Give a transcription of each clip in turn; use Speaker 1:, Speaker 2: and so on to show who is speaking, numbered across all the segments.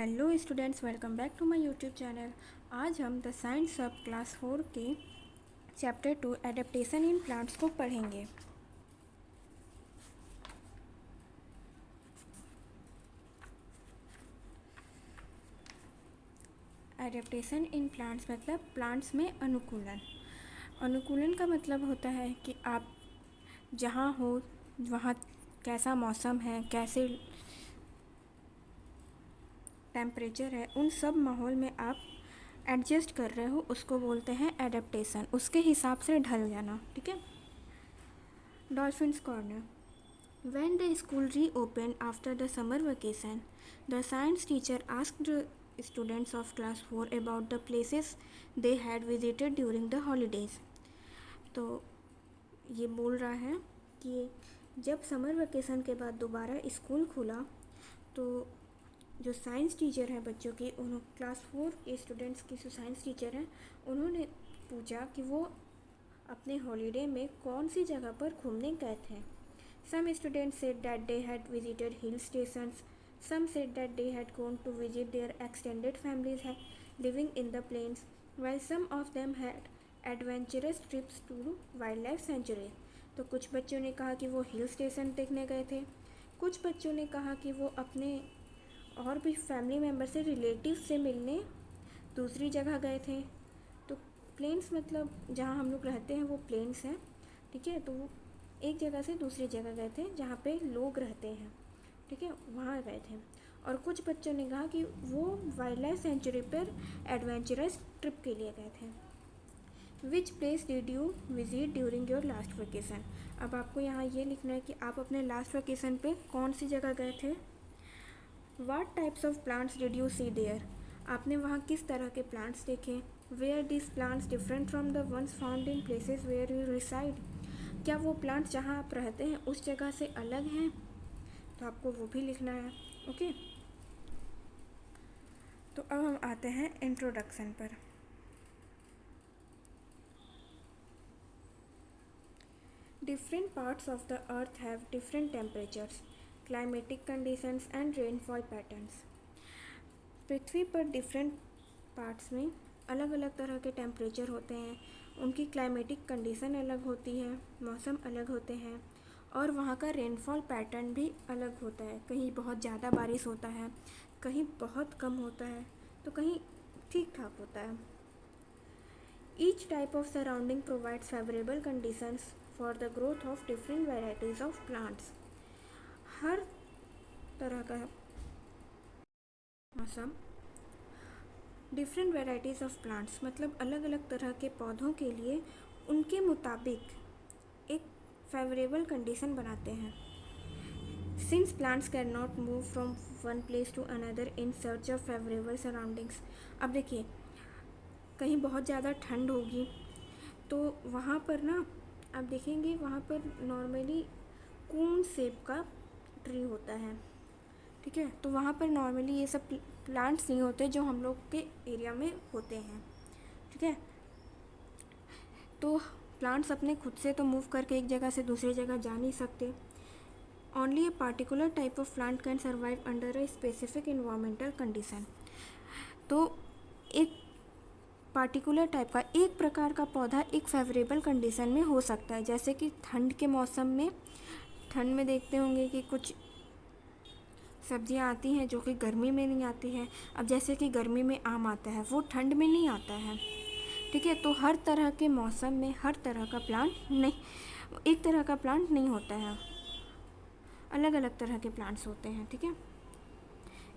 Speaker 1: Hello students, welcome back to my YouTube channel. आज हम the science सब class 4 के चैप्टर 2 एडेप्टेशन इन प्लांट्स को पढ़ेंगे। एडेप्टेशन इन प्लांट्स मतलब प्लांट्स में अनुकूलन। अनुकूलन का मतलब होता है कि आप जहाँ हो वहाँ कैसा मौसम है, कैसे टेम्परेचर है, उन सब माहौल में आप एडजस्ट कर रहे हो, उसको बोलते हैं एडेप्टेशन। उसके हिसाब से ढल जाना, ठीक है। Dolphins corner. When the school reopened after the summer vacation, the science teacher asked the students of class 4 about the places they had visited during the holidays. तो ये बोल रहा है कि जब समर वेकेशन के बाद दोबारा स्कूल खुला तो जो साइंस टीचर हैं बच्चों की, उन्होंने क्लास 4 के स्टूडेंट्स की जो साइंस टीचर हैं उन्होंने पूछा कि वो अपने हॉलीडे में कौन सी जगह पर घूमने गए थे। Some students said that they had visited hill stations. Some said that they had gone to visit their extended families living in the plains, while some of them had adventurous trips to wildlife sanctuary. तो कुछ बच्चों ने कहा कि वो hill station देखने गए थे, कुछ बच्चों ने कहा कि वो अपने और भी फैमिली मेम्बर से, रिलेटिव से मिलने दूसरी जगह गए थे। तो प्लेन्स मतलब जहाँ हम लोग रहते हैं वो प्लेन्स हैं, ठीक है। तो वो एक जगह से दूसरी जगह गए थे जहाँ पे लोग रहते हैं, ठीक है, वहाँ गए थे। और कुछ बच्चों ने कहा कि वो वाइल्ड लाइफ सेंचुरी पर एडवेंचरस ट्रिप के लिए गए थे। Which place did you visit during your last vacation. अब आपको यहाँ ये लिखना है कि आप अपने लास्ट वेकेशन पे कौन सी जगह गए थे। What types of plants did you see there. आपने वहाँ किस तरह के प्लांट्स देखे। Where this plants different from the ones found in places where you reside. क्या वो प्लांट्स जहाँ आप रहते हैं उस जगह से अलग हैं, तो आपको वो भी लिखना है, ओके। तो अब हम आते हैं इंट्रोडक्शन पर। Different parts of the earth have different temperatures, climatic conditions and rainfall patterns. पृथ्वी पर डिफरेंट पार्ट्स में अलग अलग तरह के टेम्परेचर होते हैं, उनकी क्लाइमेटिक कंडीशन अलग होती है, मौसम अलग होते हैं, और वहाँ का रेनफॉल पैटर्न भी अलग होता है। कहीं बहुत ज़्यादा बारिश होता है, कहीं बहुत कम होता है, तो कहीं ठीक ठाक होता है। Each type of surrounding provides favourable conditions for the growth of different varieties of plants. हर तरह का मौसम, डिफरेंट वेराइटीज़ ऑफ प्लांट्स मतलब अलग अलग तरह के पौधों के लिए उनके मुताबिक एक फेवरेबल कंडीशन बनाते हैं। Since plants can not move from one place to another in search of favourable surroundings. अब देखिए, कहीं बहुत ज़्यादा ठंड होगी तो वहाँ पर ना आप देखेंगे वहाँ पर नॉर्मली कोन शेप का ट्री होता है, ठीक है। तो वहाँ पर नॉर्मली ये सब प्लांट्स नहीं होते जो हम लोग के एरिया में होते हैं, ठीक है। तो प्लांट्स अपने खुद से तो मूव करके एक जगह से दूसरी जगह जा नहीं सकते। Only a particular type of plant can survive under a specific environmental condition. तो एक पार्टिकुलर टाइप का, एक प्रकार का पौधा एक फेवरेबल कंडीशन में हो सकता है। जैसे कि ठंड के मौसम में, ठंड में देखते होंगे कि कुछ सब्जियां आती हैं जो कि गर्मी में नहीं आती है। अब जैसे कि गर्मी में आम आता है, वो ठंड में नहीं आता है, ठीक है। तो हर तरह के मौसम में हर तरह का प्लांट नहीं, एक तरह का प्लांट नहीं होता है, अलग अलग तरह के प्लांट्स होते हैं, ठीक है।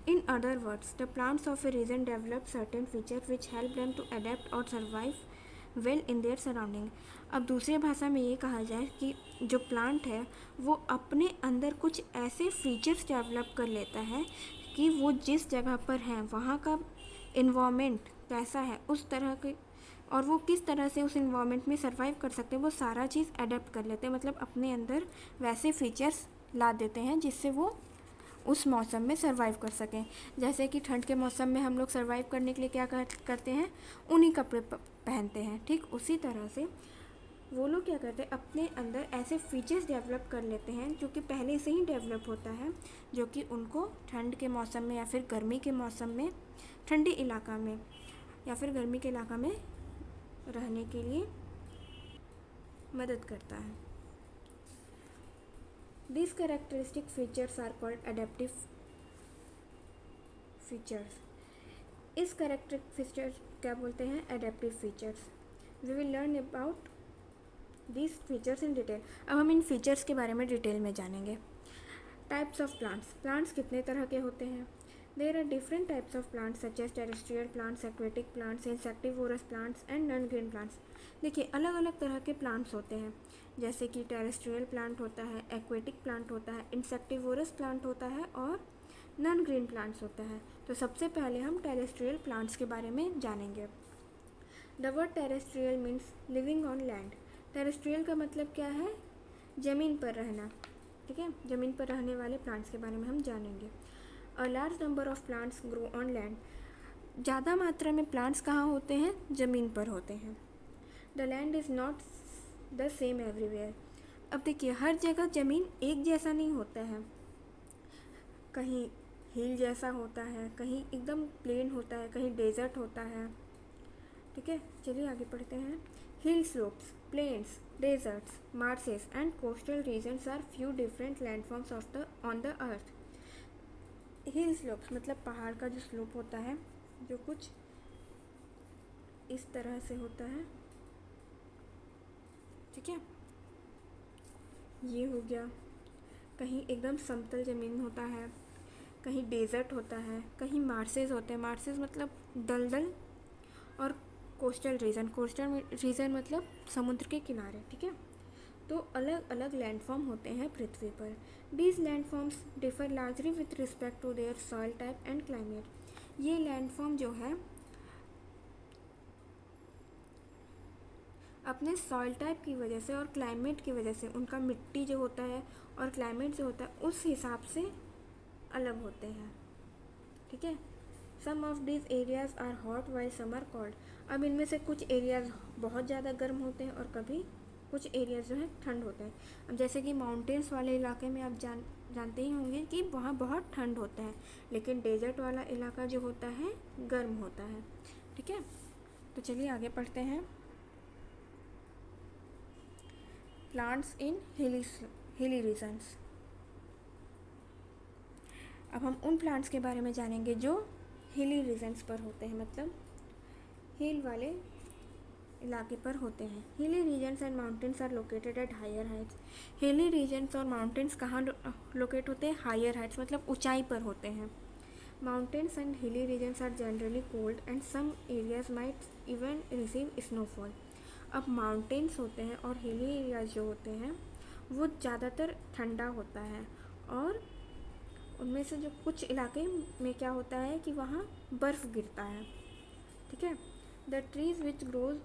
Speaker 1: In other words, the plants of a region develop certain feature which help them to adapt और survive well in their surrounding. अब दूसरी भाषा में ये कहा जाए कि जो प्लांट है वो अपने अंदर कुछ ऐसे फीचर्स डेवलप कर लेता है कि वो जिस जगह पर है वहाँ का इन्वामेंट कैसा है उस तरह के, और वो किस तरह से उस इन्वामेंट में सर्वाइव कर सकते हैं, वो सारा चीज़ अडेप्ट कर लेते हैं। मतलब अपने अंदर वैसे फीचर्स ला देते हैं जिससे वो उस मौसम में सर्वाइव कर सकें। जैसे कि ठंड के मौसम में हम लोग सर्वाइव करने के लिए क्या करते हैं, ऊनी कपड़े पहनते हैं, ठीक उसी तरह से वो लोग क्या करते हैं, अपने अंदर ऐसे फीचर्स डेवलप कर लेते हैं जो कि पहले से ही डेवलप होता है, जो कि उनको ठंड के मौसम में या फिर गर्मी के मौसम में, ठंडी इलाका में या फिर गर्मी के इलाका में रहने के लिए मदद करता है। These characteristic features are called adaptive features. इस कैरेक्टर फीचर्स क्या बोलते हैं, adaptive features. We will learn about these features in detail. अब हम इन फीचर्स के बारे में डिटेल में जानेंगे। Types of plants. प्लांट्स कितने तरह के होते हैं? There are different types of plants such as terrestrial plants, aquatic plants, insectivorous plants and non green plants. देखिए, अलग अलग तरह के प्लांट्स होते हैं, जैसे कि टेरेस्ट्रियल प्लांट होता है, एक्वेटिक प्लांट होता है, इंसेक्टिवोरस प्लांट होता है और नॉन ग्रीन प्लांट्स होता है। तो सबसे पहले हम टेरेस्ट्रियल प्लांट्स के बारे में जानेंगे। The word terrestrial means living on land. Terrestrial का मतलब क्या है, ज़मीन पर रहना। ठीक है, ज़मीन पर रहने वाले प्लांट्स के बारे में हम जानेंगे। A large number of plants grow on land. ज़्यादा मात्रा में प्लांट्स कहाँ होते हैं, ज़मीन पर होते हैं। The land is not the same everywhere. अब देखिए, हर जगह ज़मीन एक जैसा नहीं होता है, कहीं हिल जैसा होता है, कहीं एकदम प्लेन होता है, कहीं डेजर्ट होता है। ठीक है, चलिए आगे पढ़ते हैं। Hill slopes, plains, deserts, marshes and coastal regions are few different landforms on the earth. Hill slopes मतलब पहाड़ का जो स्लोप होता है, जो कुछ इस तरह से होता है। ठीक है, ये हो गया। कहीं एकदम समतल ज़मीन होता है, कहीं डेजर्ट होता है, कहीं मार्सेस होते हैं। मार्सेस मतलब दलदल, और कोस्टल रीजन मतलब समुद्र के किनारे। ठीक है, तो अलग अलग लैंडफॉर्म होते हैं पृथ्वी पर। These landforms differ largely with respect to their soil type and climate. ये लैंडफॉर्म जो है अपने सॉइल टाइप की वजह से और क्लाइमेट की वजह से, उनका मिट्टी जो होता है और क्लाइमेट जो होता है उस हिसाब से अलग होते हैं। ठीक है, some of this areas are hot while some are cold. अब इनमें से कुछ एरियाज बहुत ज़्यादा गर्म होते हैं और कभी कुछ एरियाज जो है ठंड होते हैं। अब जैसे कि माउंटेन्स वाले इलाके में आप जानते ही होंगे कि वहाँ बहुत ठंड होता है, लेकिन डेजर्ट वाला इलाका जो होता है गर्म होता है। ठीक है, तो चलिए आगे पढ़ते हैं। प्लांट्स इन हिली रीजन्स। अब हम उन प्लांट्स के बारे में जानेंगे जो हिली रीजन्स पर होते हैं, मतलब हिल वाले इलाके पर होते हैं। Hilly regions and mountains are located at higher heights. Hilly regions और माउंटेन्स कहाँ लोकेट होते हैं, हायर हाइट्स मतलब ऊंचाई पर होते हैं। Mountains and hilly regions are generally cold and some areas might even receive snowfall. अब माउंटेन्स होते हैं और हिली एरियाज जो होते हैं वो ज़्यादातर ठंडा होता है, और उनमें से जो कुछ इलाके में क्या होता है कि वहाँ बर्फ़ गिरता है। ठीक है, the trees which grows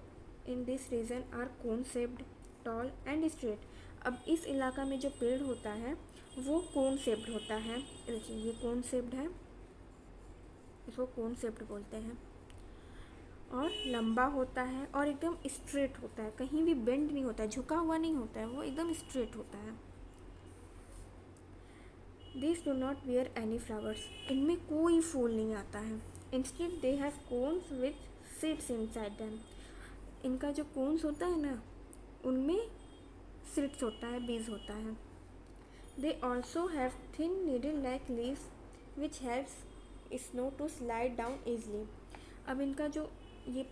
Speaker 1: in this region are cone shaped, tall and straight. अब इस इलाका में जो पेड़ होता है वो कोन शेप्ड होता है। देखिए, ये कोन शेप्ड है, इसको कोन शेप्ड बोलते हैं, और लंबा होता है और एकदम स्ट्रेट होता है, कहीं भी बेंड नहीं होता है, झुका हुआ नहीं होता है, वो एकदम स्ट्रेट होता है। These do not bear any flowers. इनमें कोई फूल नहीं आता है। Instead they have cones with seeds inside them. इनका जो कोन्स होता है ना, उनमें सीड्स होता है, बीज होता है। They also have thin needle-like leaves which helps snow to slide down easily. अब इनका जो ये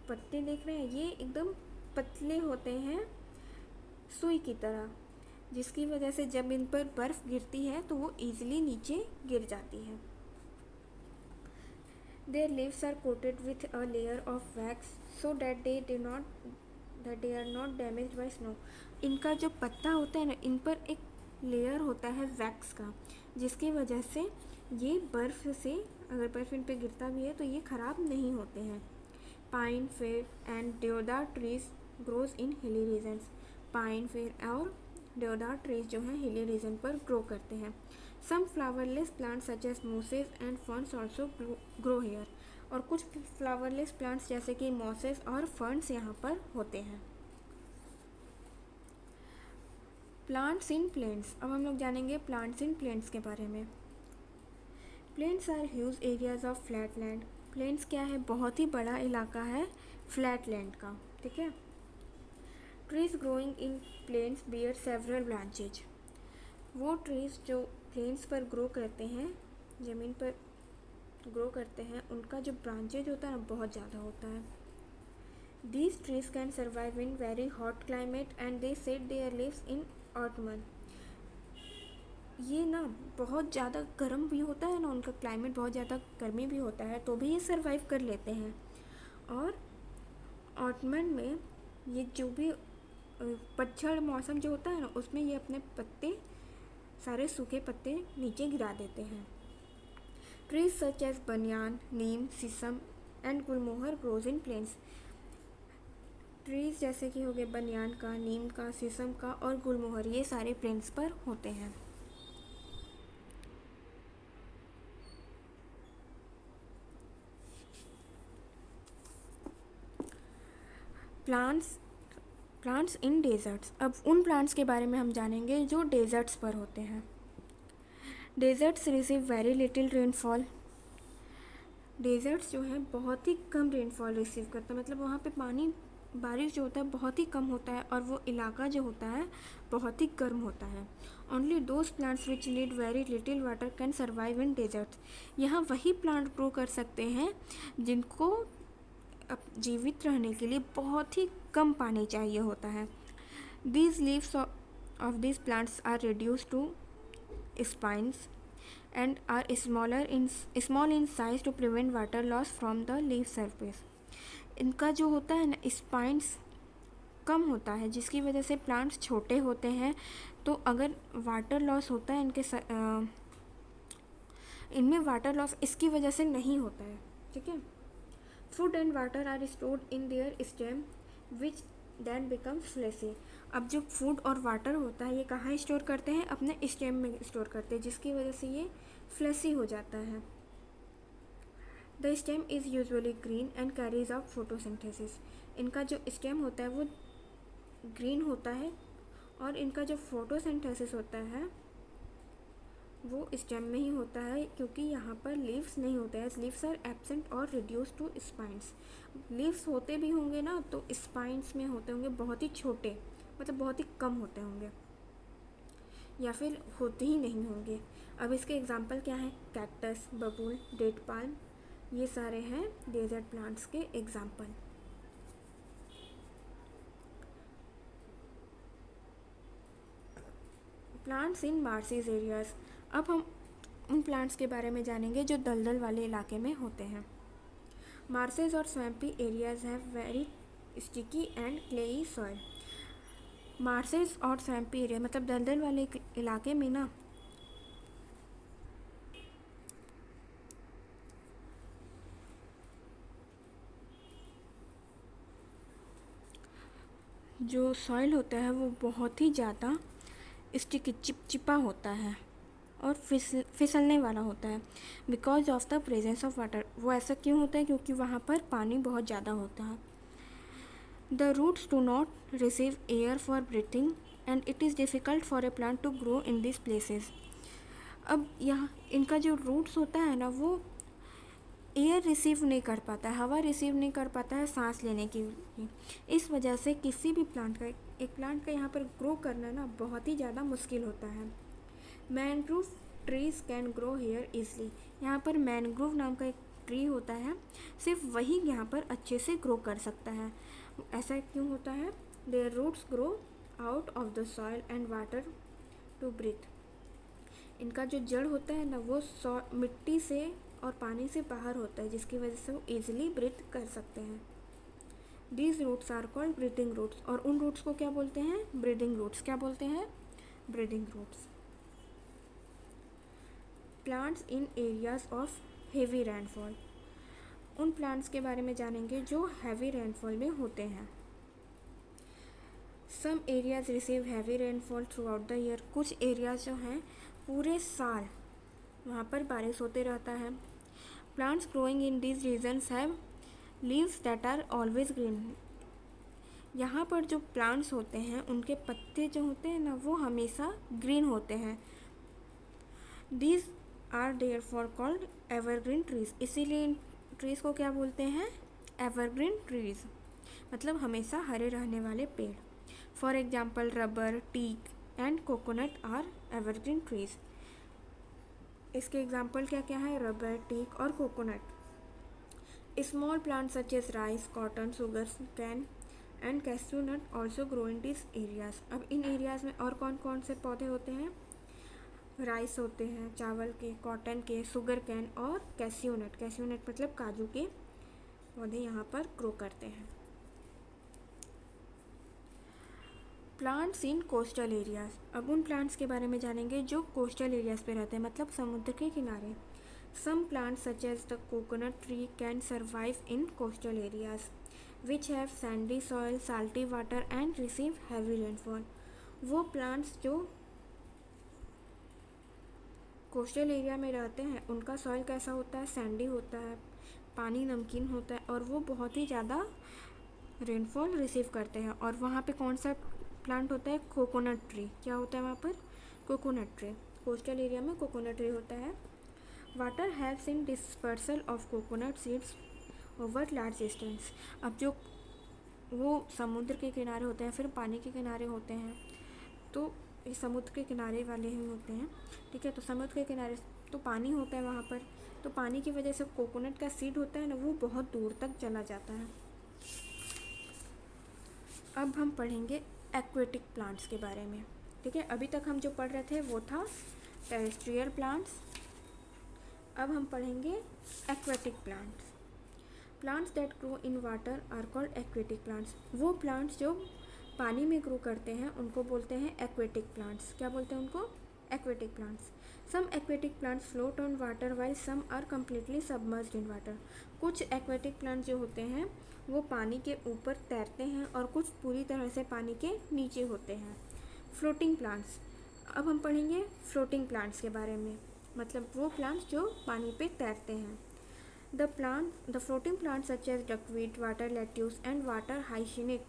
Speaker 1: पत्ते देख रहे हैं, ये एकदम पतले होते हैं सुई की तरह, जिसकी वजह से जब इन पर बर्फ़ गिरती है तो वो ईजिली नीचे गिर जाती है। Their leaves are coated with a layer of wax so that they are not damaged by snow. इनका जो पत्ता होता है ना, इन पर एक लेयर होता है वैक्स का, जिसकी वजह से ये बर्फ़ से, अगर बर्फ़ इन पर गिरता भी है तो ये ख़राब नहीं होते हैं। पाइन, फेर एंड देवदार trees grows in hilly regions. Pine, फेर और देवदार ट्रीज जो हैं हिली रीजन पर ग्रो करते हैं। Some flowerless plants such as mosses and ferns also grow here. और कुछ फ्लावरलेस प्लांट्स जैसे कि मोसेस और फर्न्स यहाँ पर होते हैं। Plants in plains. अब हम लोग जानेंगे प्लांट्स इन प्लेन्स के बारे में। Plains are huge areas of flat land. Plains क्या है? बहुत ही बड़ा इलाका है फ्लैट लैंड का, ठीक है। Trees growing in plains bear several branches. वो ट्रीज जो प्लेन्स पर ग्रो करते हैं, ज़मीन पर ग्रो करते हैं, उनका जो ब्रांचेज होता है ना बहुत ज़्यादा होता है। These trees can survive in very hot climate and they shed their leaves in autumn. ये ना बहुत ज़्यादा गर्म भी होता है ना, उनका क्लाइमेट बहुत ज़्यादा गर्मी भी होता है, तो भी ये सर्वाइव कर लेते हैं। और ऑटमन में ये जो भी पतझड़ मौसम जो होता है ना, उसमें ये अपने पत्ते, सारे सूखे पत्ते नीचे गिरा देते हैं। Trees such as banyan, neem, sheesham and gulmohar grows in plains. Trees जैसे कि हो गए बनियान का, नीम का, शीशम का और गुलमोहर, ये सारे प्लेन्स पर होते हैं। प्लांट्स इन डेजर्ट्स। अब उन प्लांट्स के बारे में हम जानेंगे जो डेजर्ट्स पर होते हैं। Deserts receive very little rainfall. Deserts जो है बहुत ही कम रेनफॉल रिसीव करता है, मतलब वहाँ पे पानी, बारिश जो होता है बहुत ही कम होता है, और वो इलाका जो होता है बहुत ही गर्म होता है। Only those plants which need very little water can survive in desserts. यहाँ वही प्लांट ग्रो कर सकते हैं जिनको जीवित रहने के लिए बहुत ही कम पानी चाहिए होता है। These leaves of these plants are reduce to spines and are small in size to prevent water loss from the leaf surface. इनका जो होता है ना स्पाइन्स कम होता है, जिसकी वजह से प्लांट्स छोटे होते हैं, तो अगर वाटर लॉस होता है इनमें वाटर लॉस इसकी वजह से नहीं होता है, ठीक है। Food and water are stored in their stem which then becomes fleshy. अब जो फूड और वाटर होता है ये कहाँ स्टोर करते हैं? अपने स्टेम में स्टोर करते हैं, जिसकी वजह से ये फ्लेसी हो जाता है। The stem is usually green and carries out photosynthesis. इनका जो स्टेम होता है वो ग्रीन होता है, और इनका जो फोटोसिंथेसिस होता है वो स्टेम में ही होता है, क्योंकि यहाँ पर लीव्स नहीं होते हैं। लीव्स आर एब्सेंट और रिड्यूस टू स्पाइन्स। लीव्स होते भी होंगे ना तो स्पाइन्स में होते होंगे, बहुत ही छोटे, मतलब बहुत ही कम होते होंगे, या फिर होते ही नहीं होंगे। अब इसके एग्जांपल क्या हैं? कैक्टस, बबूल, डेट पाल्म, ये सारे हैं डेजर्ट प्लांट्स के example. Plants in marshes areas. अब हम उन प्लांट्स के बारे में जानेंगे जो दलदल वाले इलाके में होते हैं। मार्सेज और swampy areas have very sticky and clayey soil. Marshes और स्वैम्पी एरिया मतलब दलदल वाले इलाके में ना जो सॉइल होता है वो बहुत ही ज़्यादा स्टिकी, चिपचिपा होता है और फिसलने वाला होता है। Because of the presence of water. वो ऐसा क्यों होता है? क्योंकि वहाँ पर पानी बहुत ज़्यादा होता है। The roots do not receive air for breathing and it is difficult for a plant to grow in this places. अब यहाँ इनका जो रूट्स होता है ना वो एयर रिसीव नहीं कर पाता है, हवा रिसीव नहीं कर पाता है सांस लेने की। इस वजह से किसी भी प्लांट का, एक प्लांट का यहाँ पर ग्रो करना ना बहुत ही ज़्यादा मुश्किल होता है। Mangrove trees can grow here easily. यहाँ पर मैनग्रोव नाम का एक ट्री होता है, सिर्फ वही यहाँ पर अच्छे से ग्रो कर सकता है। ऐसा क्यों होता है? Their roots grow out of the soil and water to breathe. इनका जो जड़ होता है ना वो मिट्टी से और पानी से बाहर होता है, जिसकी वजह से वो ईजिली ब्रीथ कर सकते हैं। These roots are called breathing roots. और उन रूट्स को क्या बोलते हैं? Breathing roots. क्या बोलते हैं? Breathing roots. Plants in areas of heavy rainfall. उन प्लांट्स के बारे में जानेंगे जो हैवी रेनफॉल में होते हैं। Some areas receive heavy rainfall throughout the year. कुछ एरियाज जो हैं पूरे साल वहाँ पर बारिश होते रहता है। Plants growing in these regions have leaves that are always green. यहाँ पर जो प्लांट्स होते हैं उनके पत्ते जो होते हैं ना वो हमेशा ग्रीन होते हैं। These are therefore called evergreen trees, इसीलिए इन ट्रीज को क्या बोलते हैं, एवरग्रीन ट्रीज, मतलब हमेशा हरे रहने वाले पेड़। For example rubber, teak and coconut are evergreen trees. इसके एग्जाम्पल क्या क्या है, रबर, टीक और coconut. Small plant such as rice, cotton, sugar cane and cashew nut also grow in this areas. अब इन एरियाज में और कौन कौन से पौधे होते हैं, राइस होते हैं चावल के, कॉटन के, शुगर कैन और कैस्यू नट। कैस्यू नट मतलब काजू के पौधे यहाँ पर ग्रो करते हैं। प्लांट्स इन कोस्टल एरियाज। अब उन प्लांट्स के बारे में जानेंगे जो कोस्टल एरियाज पे रहते हैं, मतलब समुद्र के किनारे। Some plants such as the coconut tree can survive in coastal areas which have sandy soil, salty water and receive heavy rainfall. वो प्लांट्स जो कोस्टल एरिया में रहते हैं उनका सॉइल कैसा होता है, सैंडी होता है, पानी नमकीन होता है और वो बहुत ही ज़्यादा रेनफॉल रिसीव करते हैं। और वहाँ पे कौन सा प्लांट होता है, कोकोनट ट्री। क्या होता है वहाँ पर, कोकोनट ट्री। कोस्टल एरिया में कोकोनट ट्री होता है। Water helps in dispersal of coconut seeds over large distance. अब जो वो समुद्र के किनारे होते हैं, फिर पानी के किनारे होते हैं, तो ये समुद्र के किनारे वाले ही होते हैं, ठीक है। तो समुद्र के किनारे तो पानी होता है वहाँ पर, तो पानी की वजह से कोकोनट का सीड होता है ना वो बहुत दूर तक चला जाता है। अब हम पढ़ेंगे एक्वेटिक प्लांट्स के बारे में, ठीक है। अभी तक हम जो पढ़ रहे थे वो था टेरेस्ट्रियल प्लांट्स, अब हम पढ़ेंगे aquatic plants. Plants that grow in water are called aquatic plants. वो प्लांट्स जो पानी में ग्रो करते हैं उनको बोलते हैं एक्वेटिक प्लांट्स। क्या बोलते हैं उनको, aquatic plants. Some aquatic plants float on water while some are completely submerged in water. कुछ एक्वेटिक प्लांट्स जो होते हैं वो पानी के ऊपर तैरते हैं और कुछ पूरी तरह से पानी के नीचे होते हैं। Floating plants. अब हम पढ़ेंगे फ्लोटिंग प्लांट्स के बारे में, मतलब वो प्लांट्स जो पानी पे तैरते हैं। The floating plants such as duckweed, water lettuce and water hyacinth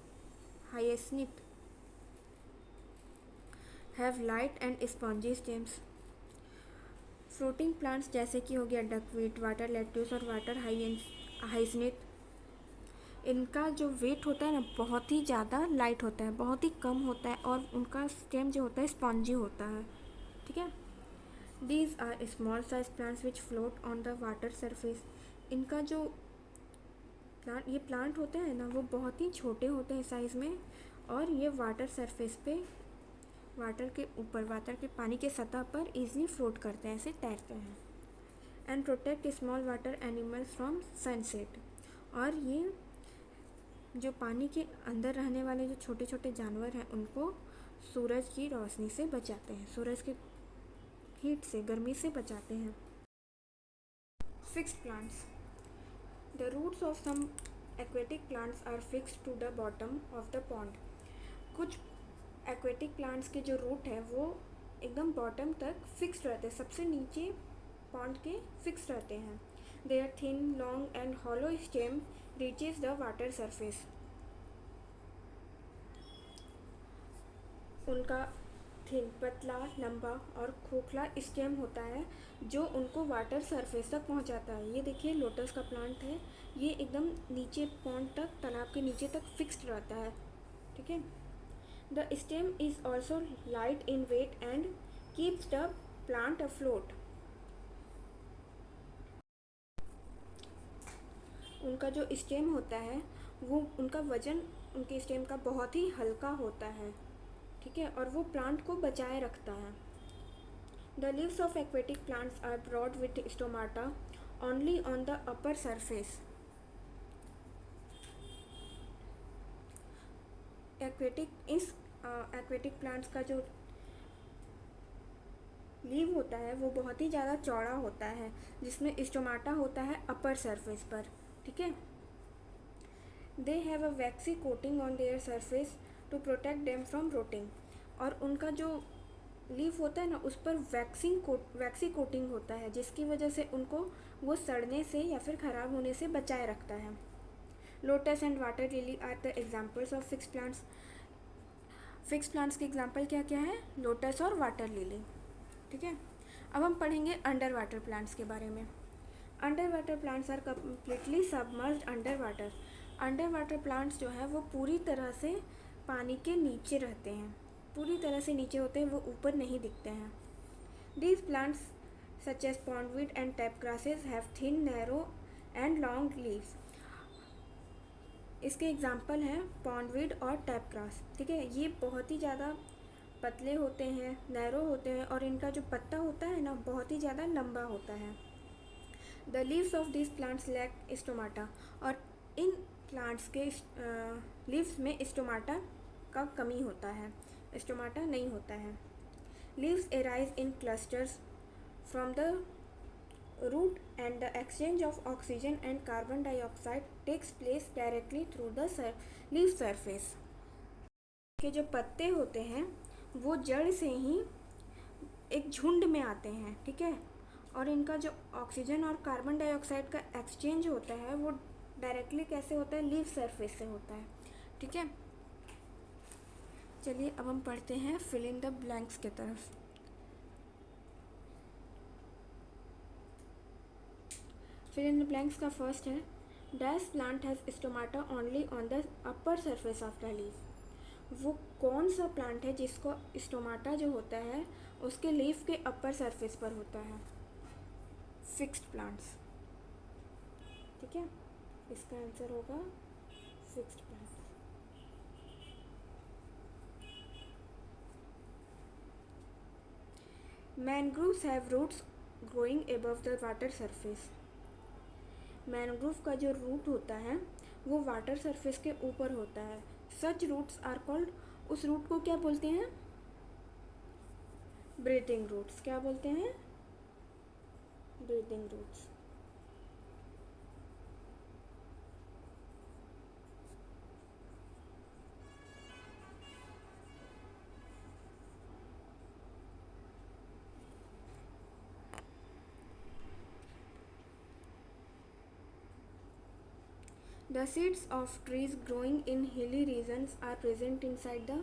Speaker 1: have light and spongy stems. Floating plants जैसे कि हो गया डकवीट, वाटर लेट्यूस और वाटर हाइसिनेथ, इनका जो वेट होता है ना बहुत ही ज़्यादा लाइट होता है, बहुत ही कम होता है और उनका स्टेम जो होता है स्पॉन्जी होता है, ठीक है। These are small size plants which float on the water surface. इनका जो ये प्लांट होते हैं ना वो बहुत ही छोटे होते हैं साइज़ में और ये वाटर सरफेस पे, वाटर के ऊपर, वाटर के पानी के सतह पर इजीली फ्लोट करते हैं, ऐसे तैरते हैं। And protect small water animals from sunset. और ये जो पानी के अंदर रहने वाले जो छोटे छोटे जानवर हैं उनको सूरज की रोशनी से बचाते हैं, सूरज के हीट से, गर्मी से बचाते हैं। Fixed plants. The roots of some aquatic plants are fixed to the bottom of the pond. कुछ एक्वेटिक प्लांट्स के जो रूट है वो एकदम बॉटम तक फिक्स्ड रहते हैं, सबसे नीचे पॉन्ड के फिक्स रहते हैं। Their thin, long and hollow stem reaches the water surface. उनका थिन, पतला, लंबा और खोखला स्टेम होता है जो उनको वाटर सरफेस तक पहुंचाता है। ये देखिए लोटस का प्लांट है, ये एकदम नीचे पॉन्ड तक, तालाब के नीचे तक फिक्स्ड रहता है, ठीक है। The stem is also light in weight and keeps the plant afloat. उनका जो स्टेम होता है वो, उनका वजन उनके स्टेम का बहुत ही हल्का होता है, ठीक है, और वो प्लांट को बचाए रखता है। The leaves of aquatic plants are broad with stomata only on the upper surface. Aquatic plants का जो लीव होता है वो बहुत ही ज़्यादा चौड़ा होता है, जिसमें स्टोमाटा होता है अपर सरफेस पर, ठीक है। They have a waxy coating on their surface to protect them from rotting. और उनका जो लीफ होता है ना उस पर वैक्सी कोटिंग होता है, जिसकी वजह से उनको वो सड़ने से या फिर ख़राब होने से बचाए रखता है। Lotus and water lily are the examples of fixed plants. Fixed plants के एग्जाम्पल क्या क्या है? लोटस और वाटर लिली। ठीक है, अब हम पढ़ेंगे अंडर वाटर प्लांट्स के बारे में। Under water plants are completely submerged under water. Under water plants जो है वो पूरी तरह से पानी के नीचे रहते हैं, पूरी तरह से नीचे होते हैं, वो ऊपर नहीं दिखते हैं। These plants such as pondweed and tape grasses have thin narrow and long leaves. इसके एग्जाम्पल हैं पॉन्डवीड और टैप ग्रास। ठीक है, ये बहुत ही ज़्यादा पतले होते हैं, नैरो होते हैं, और इनका जो पत्ता होता है ना बहुत ही ज़्यादा लंबा होता है। The leaves of this plants lack stomata, और इन प्लांट्स के लीव्स में स्टोमाटा का कमी होता है, स्टोमाटा नहीं होता है। Leaves arise in clusters from the root and the exchange of oxygen and carbon dioxide takes place directly through the leaf surface. के जो पत्ते होते हैं वो जड़ से ही एक झुंड में आते हैं। ठीक है, और इनका जो ऑक्सीजन और कार्बन डाइऑक्साइड का एक्सचेंज होता है वो डायरेक्टली कैसे होता है? लीफ सरफेस से होता है। ठीक है, चलिए अब हम पढ़ते हैं फिल इन द ब्लैंक्स की तरफ। फिल इन द ब्लैंक्स का फर्स्ट है dash plant has stomata only on the upper surface of the leaf. वो कौन सा प्लांट है जिसको स्टोमाटा जो होता है उसके लीफ के अपर सरफेस पर होता है? Fixed plants. ठीक है, इसका आंसर होगा fixed plants. Mangroves have roots growing above the water surface. Mangrove का जो रूट होता है वो वाटर सरफेस के ऊपर होता है। सच रूट्स आर कॉल्ड, उस रूट को क्या बोलते हैं? Breathing roots. क्या बोलते हैं? Breathing roots. The seeds of trees growing in hilly regions are present inside the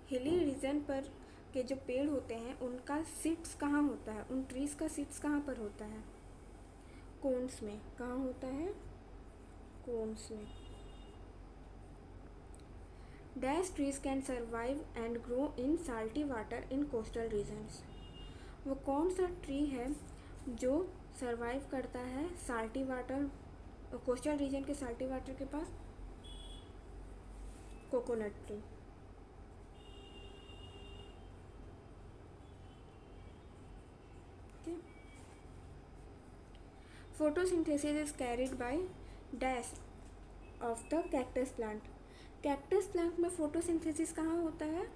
Speaker 1: hilly region पर के जो पेड़ होते हैं उनका सीड्स कहाँ होता है? उन ट्रीज़ का सीड्स कहाँ पर होता है? कोन्स में। कहाँ होता है? कोन्स में। Dash trees can survive and grow in salty water in coastal regions. वो कौन सा ट्री है जो सर्वाइव करता है साल्टी वाटर, कोस्टल रीजन के साल्टी वाटर के पास? Coconut tree. Photosynthesis is carried by dash of the cactus plant. Cactus plant में फोटोसिंथेसिस कहाँ होता है?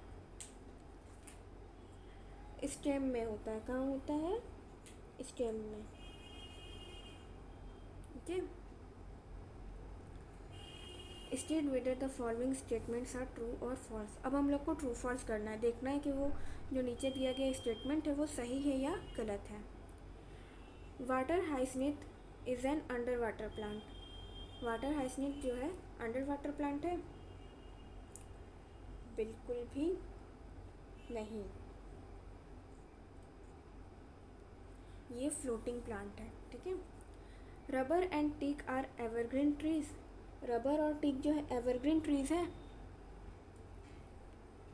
Speaker 1: स्टेम में होता है। कहाँ होता है? स्टेम में। Okay, state whether the following statements are true और फॉल्स। अब हम लोग को ट्रू फॉल्स करना है, देखना है कि वो जो नीचे दिया गया स्टेटमेंट है वो सही है या गलत है। Water hyacinth is an under water plant. Water hyacinth जो है अंडर वाटर प्लांट है? बिल्कुल भी नहीं, ये फ्लोटिंग प्लांट है। ठीक है, rubber and teak are evergreen trees. Rubber और टीक जो है एवरग्रीन ट्रीज है?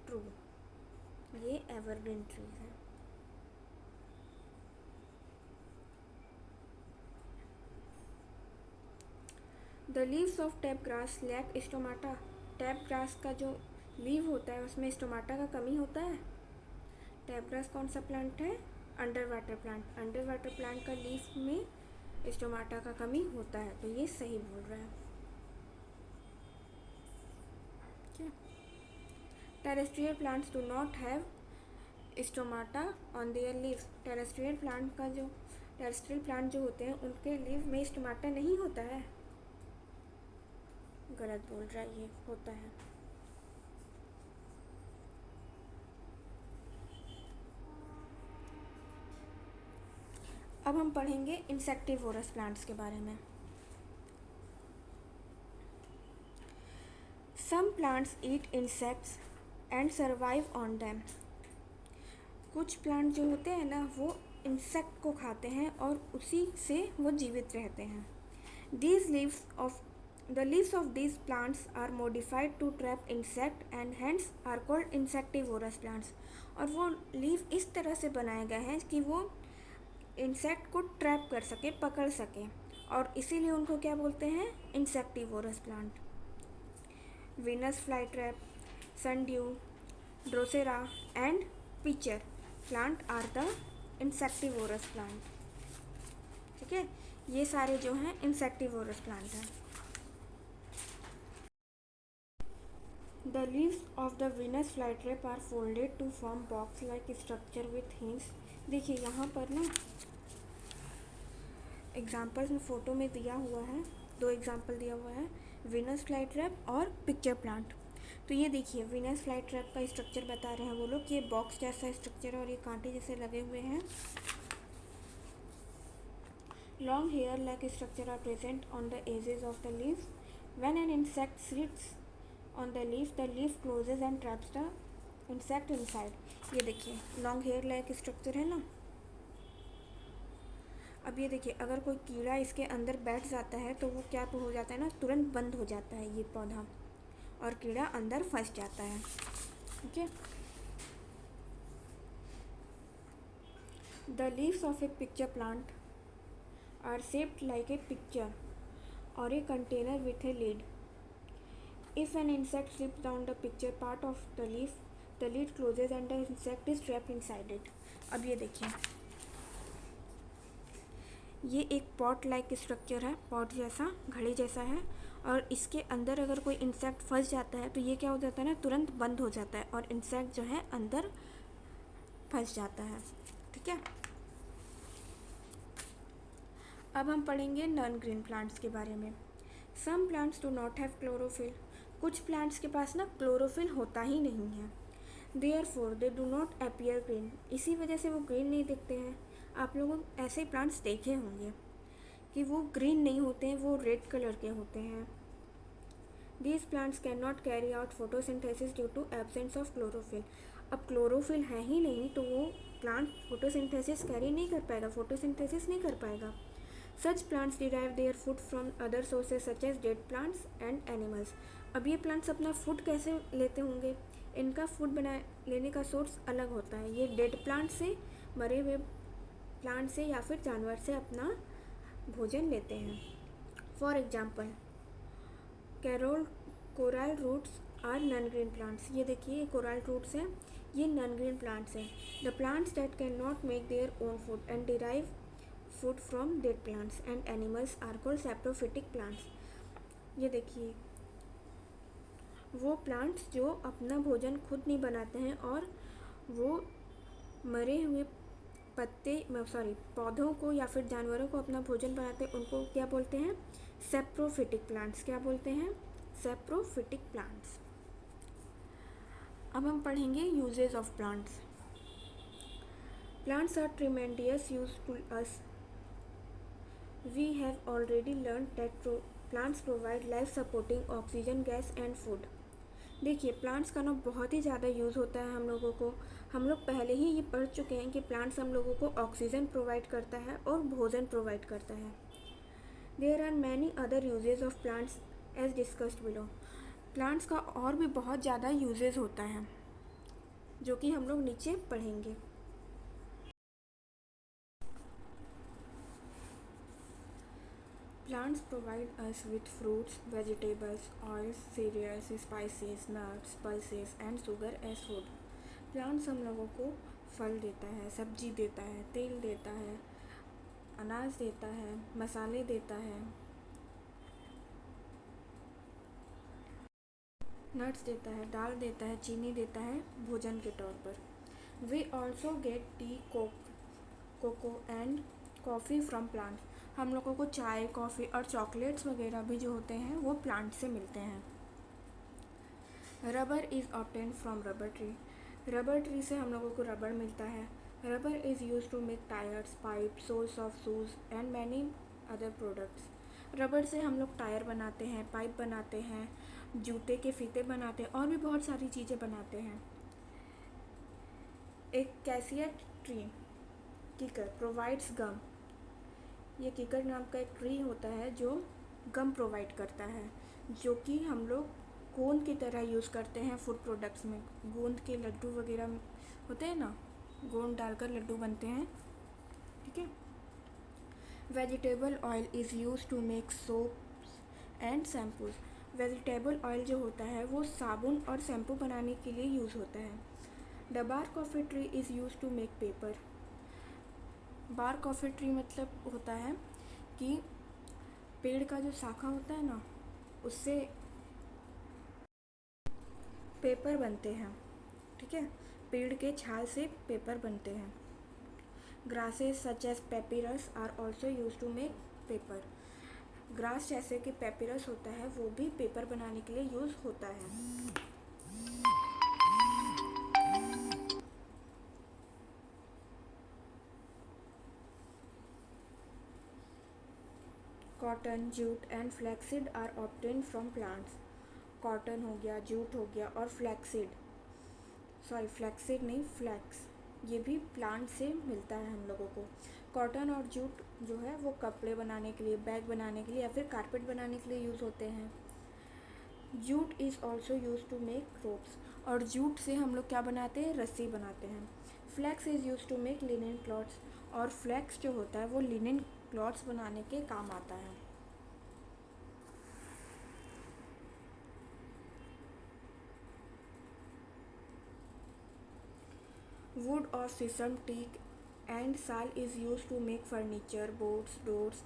Speaker 1: ट्रू, ये एवरग्रीन ट्रीज है। The leaves of tape grass lack stomata. Tape grass का जो लीव होता है उसमें स्टोमाटा का कमी होता है। टैप ग्रास कौन सा प्लांट है? Under water plant. Under water plant का लीफ में स्टोमाटा का कमी होता है, तो ये सही बोल रहा है। क्या? Terrestrial plants do not have stomata on their leaves. Terrestrial plant जो होते हैं उनके लीव में स्टोमाटा नहीं होता है। गलत बोल रहा है, ये होता है। अब हम पढ़ेंगे इंसेक्टिवोरस प्लांट्स के बारे में। Plants eat insects and survive on them. कुछ प्लांट जो होते हैं ना वो इंसेक्ट को खाते हैं और उसी से वो जीवित रहते हैं। These leaves of the leaves of these plants are modified to trap insect and hence are called insectivorous plants। और वो लीफ इस तरह से बनाए गए हैं कि वो इंसेक्ट को ट्रैप कर सके, पकड़ सके, और इसीलिए उनको क्या बोलते हैं, insectivorous plant. Venus fly trap, sundew, drosera and pitcher plant are the insectivorous plant. ठीक है, ये सारे जो हैं इंसेक्टिवोरस प्लांट हैं। The leaves of the Venus flytrap are folded to form box like structure with hinge. देखिए यहाँ पर ना एग्जाम्पल्स में फ़ोटो में दिया हुआ है, 2 एग्जाम्पल दिया हुआ है, वीनस फ्लाईट्रैप और पिक्चर प्लांट। तो ये देखिए वीनस फ्लाईट्रैप का स्ट्रक्चर बता रहे हैं वो लोग कि ये बॉक्स जैसा स्ट्रक्चर है और ये कांटे जैसे लगे हुए हैं। Long hair-like structure are present on the edges of the leaves. When an insect sits on the leaf closes and traps the insect inside। ये देखिए लॉन्ग हेयर लाइक स्ट्रक्चर है ना। अब ये देखिए अगर कोई कीड़ा इसके अंदर बैठ जाता है तो वो क्या हो जाता है ना, तुरंत बंद हो जाता है ये पौधा और कीड़ा अंदर फंस जाता है। ठीक है। The leaves of A pitcher plant are shaped like a picture or a container with a lid. If an insect slips down the picture part of the leaf, the lid closes and the insect is trapped inside it। अब ये देखिए ये एक pot like structure है, pot जैसा, घड़ी जैसा है, और इसके अंदर अगर कोई इंसेक्ट फंस जाता है तो ये क्या हो जाता है ना, तुरंत बंद हो जाता है और इंसेक्ट जो है अंदर फंस जाता है। ठीक है। अब हम पढ़ेंगे नॉन ग्रीन प्लांट्स के बारे में। Some plants do not have chlorophyll. कुछ प्लांट्स के पास ना क्लोरोफिल होता ही नहीं है। Therefore they do not appear green. इसी वजह से वो ग्रीन नहीं दिखते हैं। आप लोगों ऐसे प्लांट्स देखे होंगे कि वो ग्रीन नहीं होते हैं, वो रेड कलर के होते हैं। These plants can not carry out photosynthesis due to absence of chlorophyll. अब क्लोरोफिल है ही नहीं तो वो प्लांट फोटोसिंथेसिस कैरी नहीं कर पाएगा, फोटोसिंथेसिस नहीं कर पाएगा। Such plants derive their food from other sources such as dead plants and animals। अब ये प्लांट्स अपना फूड कैसे लेते होंगे, इनका फूड लेने का सोर्स अलग होता है। ये डेड प्लांट से, मरे हुए प्लांट से या फिर जानवर से अपना भोजन लेते हैं। For example coral roots are non green plants. ये देखिए कोरल रूट्स हैं, ये नॉन ग्रीन प्लांट्स हैं। The plants that can not make their own food and derive food from dead plants and animals are called saprophytic plants. ये देखिए वो plants जो अपना भोजन खुद नहीं बनाते हैं और वो मरे हुए पौधों को या फिर जानवरों को अपना भोजन बनाते हैं, उनको क्या बोलते हैं, सैप्रोफिटिक प्लांट्स। क्या बोलते हैं, सैप्रोफिटिक प्लांट्स। अब हम पढ़ेंगे uses of plants. Plants are tremendous useful us. We have already learned that plants provide life supporting oxygen gas and food। देखिए प्लांट्स का ना बहुत ही ज़्यादा यूज़ होता है हम लोगों को। हम लोग पहले ही ये पढ़ चुके हैं कि प्लांट्स हम लोगों को ऑक्सीजन प्रोवाइड करता है और भोजन प्रोवाइड करता है। There are many other uses of plants as discussed below. Plants का और भी बहुत ज़्यादा यूजेज होता है जो कि हम लोग नीचे पढ़ेंगे। Plants provide us with fruits, vegetables, oils, cereals, spices, nuts, pulses and sugar as food। Plants हम लोगों को फल देता है, सब्जी देता है, तेल देता है, अनाज देता है, मसाले देता है, नट्स देता है, दाल देता है, चीनी देता है भोजन के तौर पर। We also get tea, cocoa and coffee from plants. हम लोगों को चाय, कॉफ़ी और चॉकलेट्स वगैरह भी जो होते हैं वो प्लांट से मिलते हैं। Rubber is obtain from rubber tree. Rubber tree से हम लोगों को रबर मिलता है। Rubber is use to make tyres, pipe, soles of shoes and many other products. Rubber से हम लोग टायर बनाते हैं, पाइप बनाते हैं, जूते के फीते बनाते हैं और भी बहुत सारी चीज़ें बनाते हैं। एक कैसिया ट्री किकर प्रोवाइड्स गम। ये किकर नाम का एक ट्री होता है जो गम प्रोवाइड करता है, जो कि हम लोग गोंद की तरह यूज़ करते हैं फूड प्रोडक्ट्स में। गोंद के लड्डू वगैरह होते हैं ना, गोंद डालकर लड्डू बनते हैं, ठीक है। Vegetable oil is use to make soaps and shampoos. Vegetable oil जो होता है वो साबुन और शैम्पू बनाने के लिए यूज़ होता है। The bark of a tree is use to make paper. Bark of a tree मतलब होता है कि पेड़ का जो शाखा होता है ना, उससे पेपर बनते हैं, ठीक है। पेड़ के छाल से पेपर बनते हैं। Grasses such as papyrus are also use to make paper. Grass जैसे कि पेपिरस होता है वो भी पेपर बनाने के लिए यूज़ होता है। Cotton, jute and flaxseed are obtain from plants. Cotton हो गया, जूट हो गया और फ्लैक्सीड नहीं, फ्लैक्स, ये भी प्लांट से मिलता है हम लोगों को। कॉटन और जूट जो है वो कपड़े बनाने के लिए, बैग बनाने के लिए या फिर कारपेट बनाने के लिए यूज़ होते हैं। Jute is also use to make ropes. और जूट से हम लोग क्या बनाते हैं, रस्सी बनाते हैं। Flax is use to make linen clothes. और फ्लैक्स जो होता है वो लिनन क्लॉथ्स बनाने के काम आता है। Wood of sesame, teak and sal is used to make furniture, boards, doors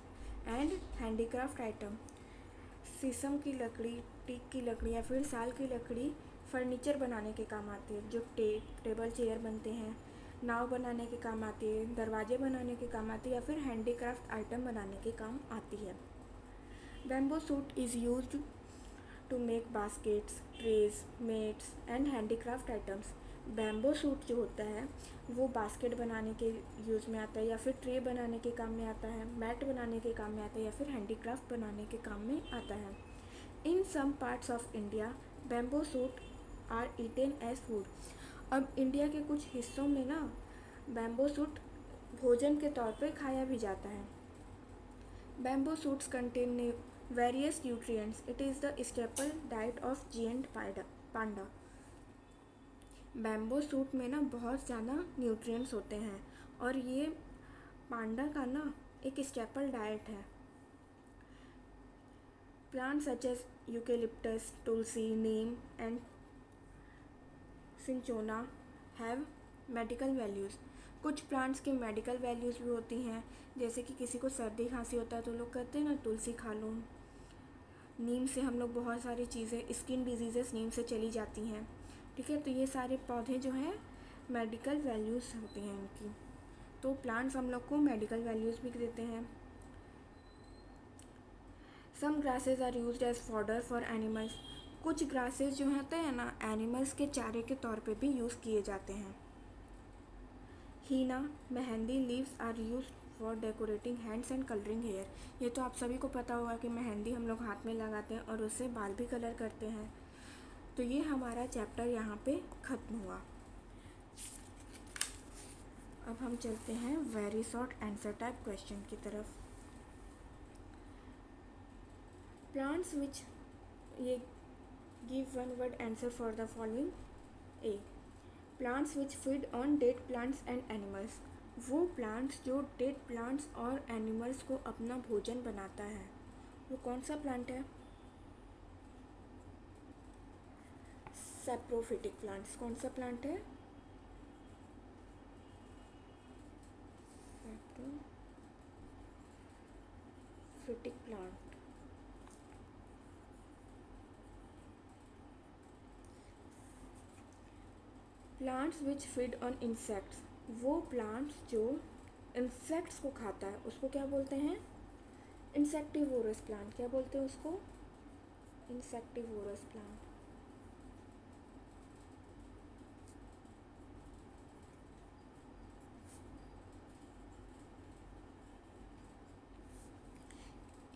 Speaker 1: and handicraft item. शीशम की लकड़ी, टीक की लकड़ी या फिर साल की लकड़ी फर्नीचर बनाने के काम आती है, जो टेबल चेयर बनते हैं, नाव बनाने के काम आती है, दरवाजे बनाने के काम आती है या फिर हैंडीक्राफ्ट आइटम बनाने के काम आती है। Bamboo shoot is used to make baskets, trays, mats and handicraft items. Bamboo shoot जो होता है वो बास्केट बनाने के यूज़ में आता है या फिर ट्रे बनाने के काम में आता है, मैट बनाने के काम में आता है या फिर हैंडीक्राफ्ट बनाने के काम में आता है। In some parts of India bamboo shoot are eaten as food. अब इंडिया के कुछ हिस्सों में ना बैम्बो सूट भोजन के तौर पे खाया भी जाता है। Bamboo shoots contain various nutrients. It is the staple diet of giant panda. Bamboo shoot में ना बहुत ज़्यादा न्यूट्रिएंट्स होते हैं और ये पांडा का ना एक स्टेपल डाइट है। Plants such as eucalyptus, tulsi, neem and cinchona have medical values. कुछ प्लांट्स के मेडिकल वैल्यूज़ भी होती हैं, जैसे कि किसी को सर्दी खांसी होता है तो लोग कहते हैं ना तुलसी खा लो। नीम से हम लोग बहुत सारी चीज़ें, स्किन डिजीज़ेस नीम से चली जाती हैं, ठीक है। तो ये सारे पौधे जो हैं मेडिकल वैल्यूज़ होती हैं इनकी। तो प्लांट्स हम लोग को मेडिकल वैल्यूज़ भी देते हैं। Some grasses are used as fodder for animals. कुछ ग्रासेज जो होते हैं ना एनिमल्स के चारे के तौर पे भी यूज़ किए जाते हैं। Henna, mehndi leaves are used for decorating hands and colouring hair. ये तो आप सभी को पता होगा कि मेहंदी हम लोग हाथ में लगाते हैं और उससे बाल भी कलर करते हैं। तो ये हमारा चैप्टर यहाँ पे ख़त्म हुआ। अब हम चलते हैं very short answer type question की तरफ। प्लांट्स विच, ये give one word answer for the following. A, plants which feed on dead plants and animals. वो प्लांट्स जो डेड प्लांट्स और एनिमल्स को अपना भोजन बनाता है, वो कौन सा प्लांट है? Saprophytic plants. कौन सा प्लांट है? Saprophytic plant. Plants which feed on insects. वो प्लांट्स जो इंसेक्ट्स को खाता है उसको क्या बोलते हैं? Insectivorous plant. क्या बोलते हैं उसको? Insectivorous plant.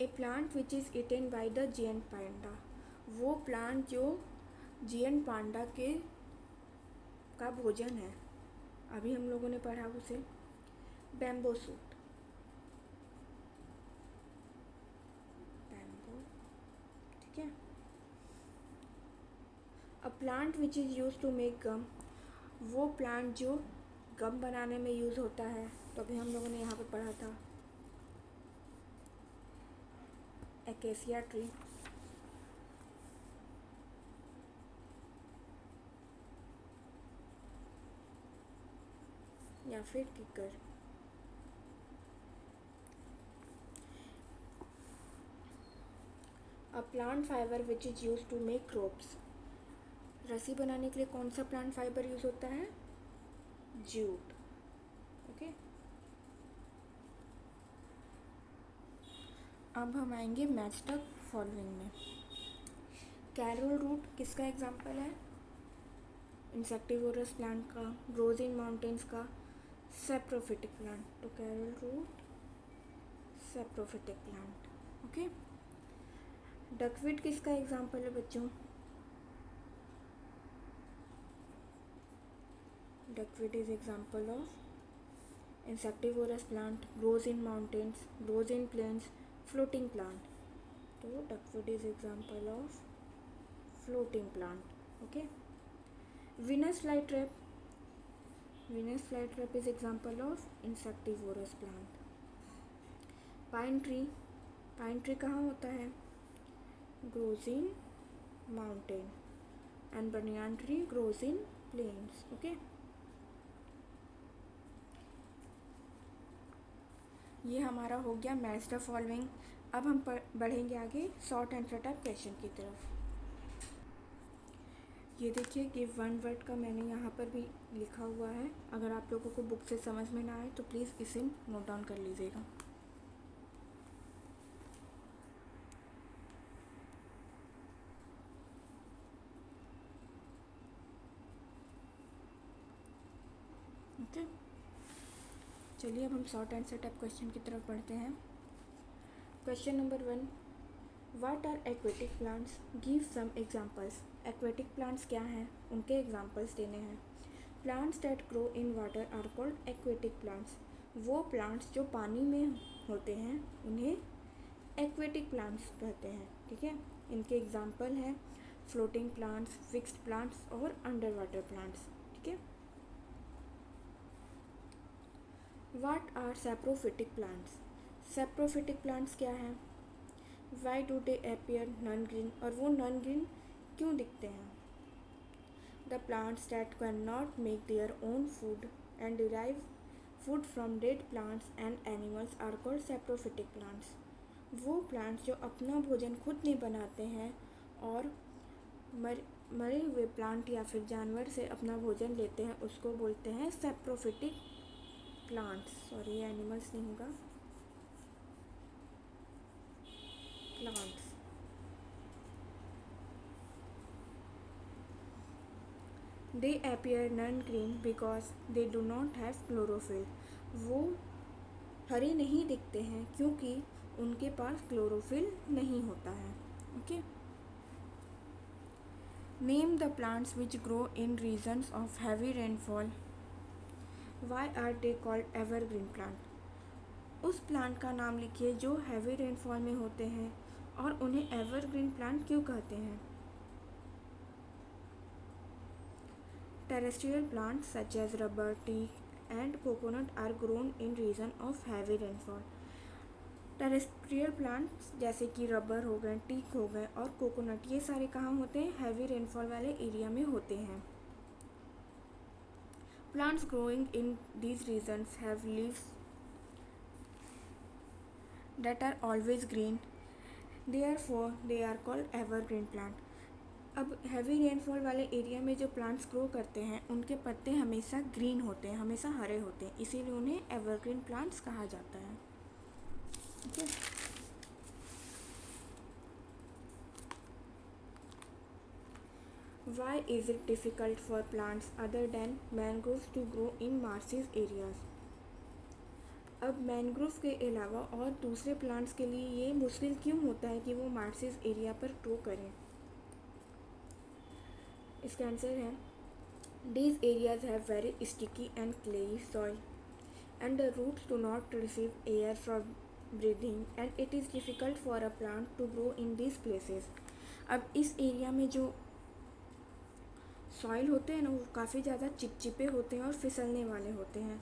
Speaker 1: A plant which is eaten by the giant panda. वो प्लांट जो जियंट पांडा के का भोजन है, अभी हम लोगों ने पढ़ा उसे, बैम्बो सूट। बैम्बो, ठीक है। A plant which is use to make gum, वो प्लांट जो गम बनाने में यूज़ होता है, तो अभी हम लोगों ने यहाँ पर पढ़ा था एकेसिया ट्री। या फिर किकर। A plant fibre which is use to make ropes, रस्सी बनाने के लिए कौन सा प्लांट फाइबर यूज़ होता है? जूट। ओके, अब हम आएंगे मैच द फॉलोइंग में। कैरोल रूट किसका एग्जाम्पल है? इंसेक्टिवोरस प्लांट का, ग्रोज इन माउंटेन्स का, सैप्रोफिटिक प्लांट। तो coral root saprophytic plant. Okay, duckweed किसका एग्जाम्पल है बच्चों? Duckweed is example of insectivorous plant, grows in mountains, grows in plains, floating plant. तो duckweed is example of floating plant. Okay, Venus flytrap, Venus flytrap is example of insectivorous plant. Pine tree, pine tree कहाँ होता है? grows in mountain, and banyan tree grows in plains. Okay, ये हमारा हो गया match the following. अब हम बढ़ेंगे आगे शॉर्ट आंसर टाइप क्वेश्चन की तरफ। ये देखिए गिव वन वर्ड का मैंने यहाँ पर भी लिखा हुआ है, अगर आप लोगों को बुक से समझ में ना आए तो प्लीज़ इसे नोट डाउन कर लीजिएगा। ओके, चलिए अब हम शॉर्ट आंसर टाइप क्वेश्चन की तरफ बढ़ते हैं। Question number 1, what are aquatic plants? Give some examples. Aquatic plants क्या हैं, उनके एग्जांपल्स देने हैं। Plants that grow in water are called aquatic plants, वो प्लांट्स जो पानी में होते हैं उन्हें एक्वेटिक प्लांट्स कहते हैं। ठीक है, इनके एग्जांपल हैं फ्लोटिंग प्लांट्स, फिक्स्ड प्लांट्स और अंडर वाटर प्लांट्स। ठीक है, what are saprophytic plants? Saprophytic plants क्या हैं? Why do they appear non green, और वो नॉन ग्रीन क्यों दिखते हैं? The plants that can not make their own food and derive food from dead plants and animals are called saprophytic plants, वो plants जो अपना भोजन खुद नहीं बनाते हैं और मरे हुए प्लांट या फिर जानवर से अपना भोजन लेते हैं, उसको बोलते हैं सैप्रोफिटिक प्लांट्स। सॉरी, ये एनिमल्स नहीं होगा, plants. They appear non green because they do not have chlorophyll, वो हरे नहीं दिखते हैं क्योंकि उनके पास क्लोरोफिल नहीं होता है। Okay, name the plants which grow in regions of heavy rainfall, why are they called evergreen plant, उस प्लांट का नाम लिखिए जो हैवी रेनफॉल में होते हैं और उन्हें एवरग्रीन प्लांट क्यों कहते हैं। Terrestrial plants such as rubber, teak and coconut are grown in region of heavy rainfall, terrestrial plants जैसे कि रबर हो गए, टीक हो गए और कोकोनट, ये सारे कहाँ होते हैं? हैवी रेनफॉल वाले एरिया में होते हैं। Plants growing in these regions have leaves that are always green, therefore they are called evergreen plant। अब हैवी रेनफॉल वाले एरिया में जो प्लांट्स ग्रो करते हैं उनके पत्ते हमेशा ग्रीन होते हैं, हमेशा हरे होते हैं, इसीलिए उन्हें एवरग्रीन प्लांट्स कहा जाता है। Okay, Why is it difficult for plants other than mangroves to grow in marshes areas? अब मैनग्रोव के अलावा और दूसरे प्लांट्स के लिए ये मुश्किल क्यों होता है कि वो मार्सेस एरिया पर ग्रो करें? इसका आंसर है these areas have very sticky and clayey soil and the roots do not receive air for breathing and it is difficult for a plant to grow in these places. अब इस area में जो soil होते हैं ना वो काफ़ी ज़्यादा चिपचिपे होते हैं और फिसलने वाले होते हैं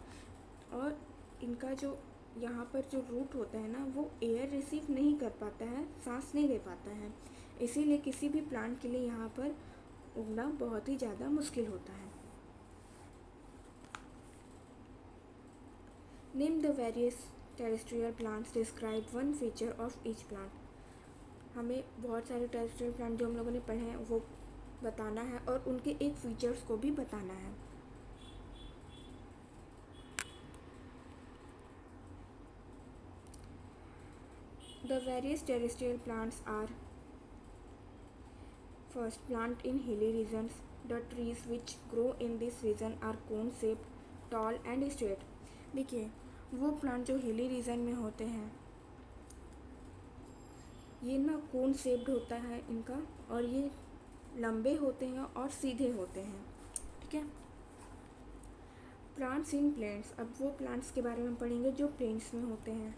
Speaker 1: और इनका जो यहाँ पर जो रूट होता है ना वो एयर रिसीव नहीं कर पाता है, सांस नहीं ले पाता है, इसीलिए किसी भी प्लांट के लिए यहाँ पर उगना बहुत ही ज़्यादा मुश्किल होता है. Name the various terrestrial plants, describe one feature of each plant. हमें बहुत सारे टेरेस्ट्रियल प्लांट जो हम लोगों ने पढ़े हैं वो बताना है और उनके एक फीचर्स को भी बताना है. The various terrestrial plants are first plant in hilly regions. The trees which grow in this region are cone shaped, tall and straight. देखिए वो प्लांट जो हिली रीजन में होते हैं ये ना कोन शेप्ड होता है इनका और ये लंबे होते हैं और सीधे होते हैं. ठीक है. Plants in plains. अब वो प्लांट्स के बारे में पढ़ेंगे जो प्लेन्स में होते हैं.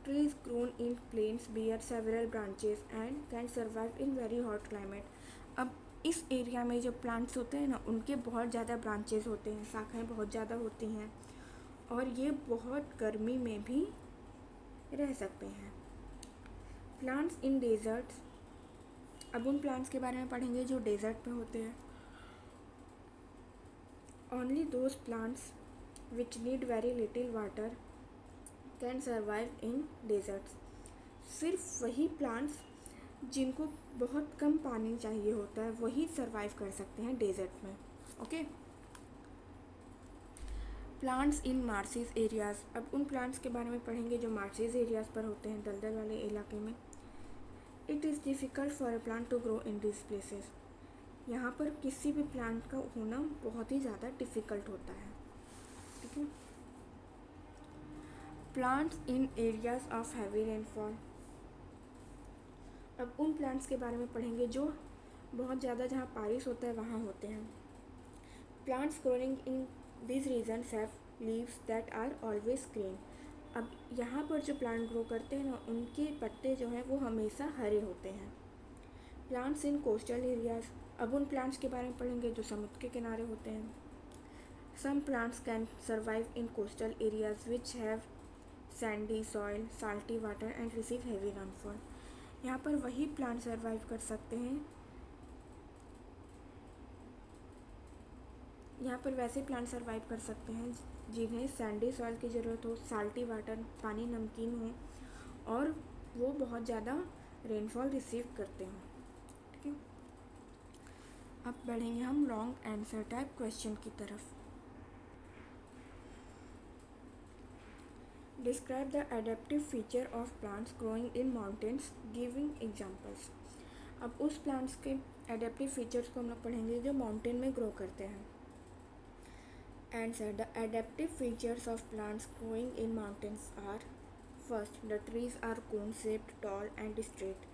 Speaker 1: Trees grown in plains bear several branches and can survive in very hot climate. अब इस एरिया में जो प्लांट्स होते हैं ना उनके बहुत ज़्यादा ब्रांचेस होते हैं, शाखाएं बहुत ज़्यादा होती हैं और ये बहुत गर्मी में भी रह सकते हैं. प्लांट्स इन डेजर्ट्स. अब उन प्लांट्स के बारे में पढ़ेंगे जो डेजर्ट में होते हैं. Only those plants which need very little water can survive in desserts. सिर्फ वही प्लांट्स जिनको बहुत कम पानी चाहिए होता है वही सर्वाइव कर सकते हैं डेजर्ट में. Okay. Plants in marshes areas. अब उन प्लांट्स के बारे में पढ़ेंगे जो मार्सीज एरियाज़ पर होते हैं, दलदल वाले इलाके में. It is difficult for a plant to grow in this places. यहाँ पर किसी भी प्लांट का होना बहुत ही ज़्यादा डिफ़िकल्ट होता है. ठीक है. Plants in areas of heavy rainfall. अब उन प्लांट्स के बारे में पढ़ेंगे जो बहुत ज़्यादा जहाँ बारिश होता है वहाँ होते हैं. Plants growing in this regions have leaves that are always green. अब यहाँ पर जो प्लांट ग्रो करते हैं ना उनके पत्ते जो हैं वो हमेशा हरे होते हैं. प्लांट्स इन कोस्टल एरियाज़. अब उन प्लांट्स के बारे में पढ़ेंगे जो समुद्र के किनारे होते हैं. Some plants can survive in coastal areas which have sandy soil, salty water and receive heavy rainfall. यहाँ पर वही प्लांट सर्वाइव कर सकते हैं, यहाँ पर वैसे प्लांट सर्वाइव कर सकते हैं जिन्हें सैंडी सॉइल की ज़रूरत हो, साल्टी वाटर पानी नमकीन हो और वो बहुत ज़्यादा रेनफॉल रिसीव करते हों. ठीक है. अब बढ़ेंगे हम लॉन्ग आंसर टाइप क्वेश्चन की तरफ. Describe the adaptive feature of plants growing in mountains, giving examples. अब उस प्लांट्स के एडेप्टिव फीचर्स को हम लोग पढ़ेंगे जो माउंटेन में ग्रो करते हैं. Answer. The adaptive features of plants growing in mountains are: first, the trees are cone-shaped, tall and straight.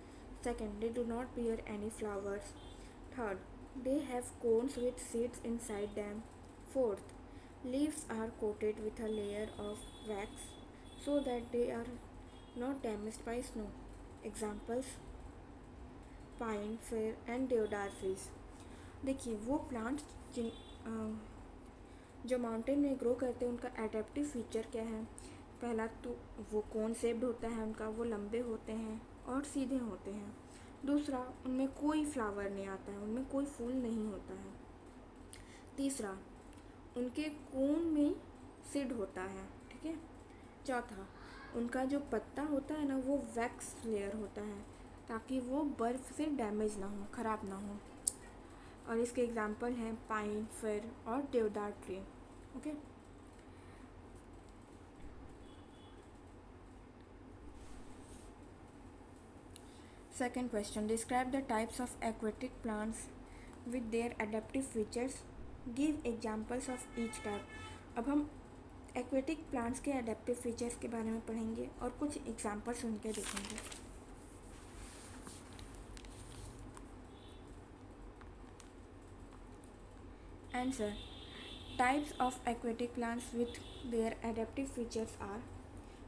Speaker 1: Second, they do not bear any flowers. Third, they have cones with seeds inside them. Fourth, leaves are coated with a layer of wax so that they are not damaged by snow. Examples: pine, fir and deodar trees. देखिए वो plants जो mountain में grow करते हैं उनका adaptive feature क्या है. पहला तो वो कोन शेप्ड होता है उनका, वो लंबे होते हैं और सीधे होते हैं. दूसरा, उनमें कोई फ्लावर नहीं आता है, उनमें कोई फूल नहीं होता है. तीसरा, उनके कोन में सीड होता है. ठीक है. चौथा, उनका जो पत्ता होता है ना वो वैक्स लेयर होता है ताकि वो बर्फ़ से डैमेज ना हो, ख़राब ना हो. और इसके एग्जाम्पल हैं पाइन, फिर और देवदार tree. Okay. Second question. Describe the types of aquatic plants with their adaptive features, give examples of each type. अब हम एक्वेटिक प्लांट्स के एडेप्टिव फीचर्स के बारे में पढ़ेंगे और कुछ एग्जाम्पल सुन के देखेंगे. Answer. Types of aquatic plants with their adaptive features are: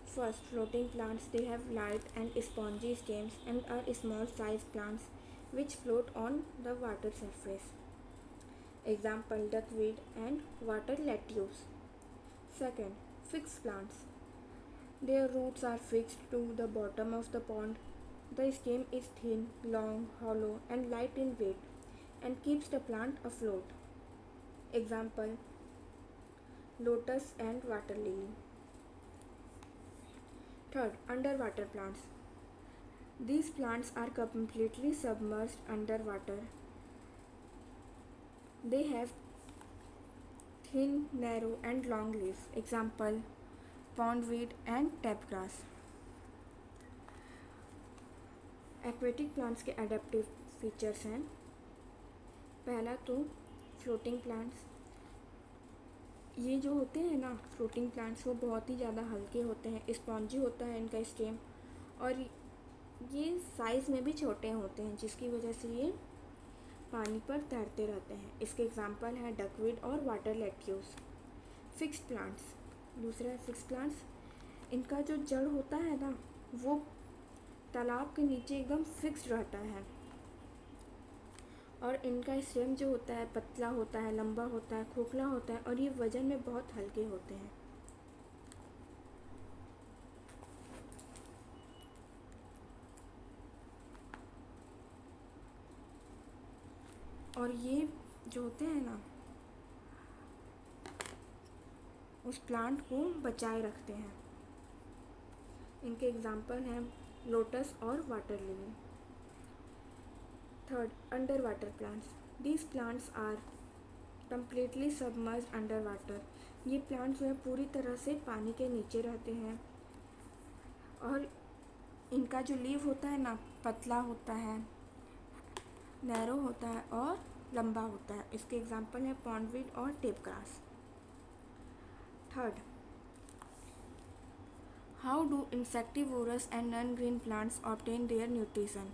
Speaker 1: first, floating plants. They have light and spongy stems and are small sized plants which float on the water surface. Example: duckweed and water lettuce. Second, fixed plants. Their roots are fixed to the bottom of the pond. The stem is thin, long, hollow, and light in weight and keeps the plant afloat. Example: lotus and water lily. Third, underwater plants. These plants are completely submerged underwater. They have thin, narrow, and long leaves. Example: pondweed and tap aquatic plants के adaptive features हैं। पहला तो floating plants. ये जो होते हैं ना floating plants, वो बहुत ही ज़्यादा हल्के होते हैं, स्पॉन्जी होता है इनका स्टेम, और ये साइज़ में भी छोटे होते हैं जिसकी वजह से ये पानी पर तैरते रहते हैं। इसके एग्जांपल हैं डकवीड और वाटर लेट्यूस। Fixed plants. दूसरा है फिक्स्ड प्लांट्स। इनका जो जड़ होता है ना वो तालाब के नीचे एकदम फिक्स्ड रहता है, और इनका स्टेम जो होता है पतला होता है, लंबा होता है, खोखला होता है, और ये वज़न में बहुत हल्के होते हैं। और ये जो होते हैं ना उस प्लांट को बचाए रखते हैं। इनके एग्जाम्पल हैं लोटस और water lily. Third, under water plants. These plants are completely submerged under water. ये प्लांट्स जो है पूरी तरह से पानी के नीचे रहते हैं, और इनका जो लीव होता है ना पतला होता है, नैरो होता है और लंबा होता है। इसके एग्जाम्पल हैं पॉन्डवीड और tape grass. Third, how do insectivorous and non green plants obtain their nutrition.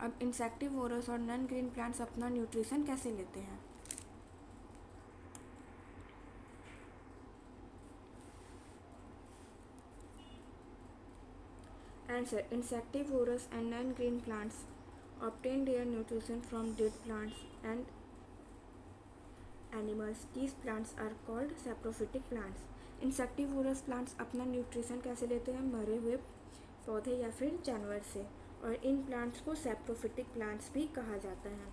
Speaker 1: अब इंसेक्टिवोरस और नॉन ग्रीन प्लांट्स अपना न्यूट्रिशन कैसे लेते हैं। Answer. Insectivorous and non-green plants obtain their nutrition from dead plants and animals. These plants are called saprophytic plants. Insectivorous plants अपना nutrition कैसे लेते हैं? मरे हुए पौधे या फिर जानवर से, और इन प्लांट्स को सैप्रोफिटिक प्लांट्स भी कहा जाता है।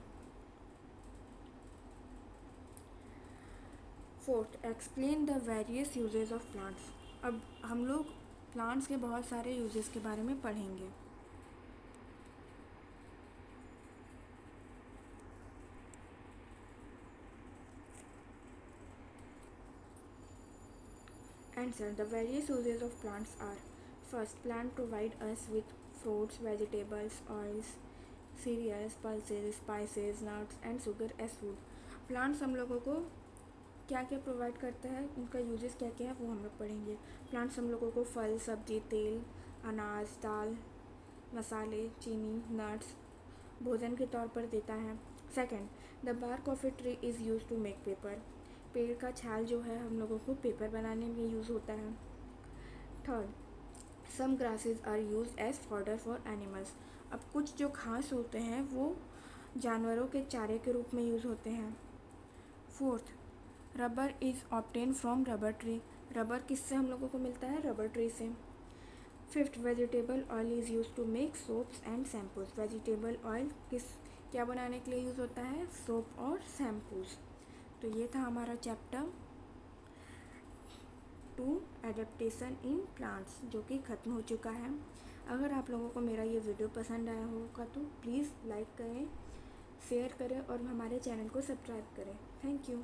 Speaker 1: Fourth, explain the various uses of plants. अब हम लोग प्लांट्स के बहुत सारे यूजेस के बारे में पढ़ेंगे। Answer. The various uses of plants are: first, plant provide us with fruits, vegetables, oils, cereals, pulses, spices, nuts and sugar as food. Plants हम लोगों को क्या क्या प्रोवाइड करता है, उनका यूजेस क्या क्या है वो हम लोग पढ़ेंगे। प्लांट्स हम लोगों को फल, सब्जी, तेल, अनाज, दाल, मसाले, चीनी, नट्स भोजन के तौर पर देता है। Second, the bark of a tree is use to make paper. पेड़ का छाल जो है हम लोगों को पेपर बनाने में यूज़ होता है। Third, some grasses are use as fodder for animals. अब कुछ जो घास होते हैं वो जानवरों के चारे के रूप में यूज़ होते हैं। Fourth, rubber is obtain from rubber tree. Rubber किससे हम लोगों को मिलता है? रबर ट्री से। Fifth, vegetable oil is use to make soaps and shampoos. Vegetable oil क्या बनाने के लिए यूज़ होता है? सोप और शैम्पूज। तो ये था हमारा चैप्टर 2 एडेप्टेशन इन प्लांट्स, जो कि ख़त्म हो चुका है। अगर आप लोगों को मेरा ये वीडियो पसंद आया होगा तो प्लीज़ लाइक करें, शेयर करें और हमारे चैनल को सब्सक्राइब करें। Thank you.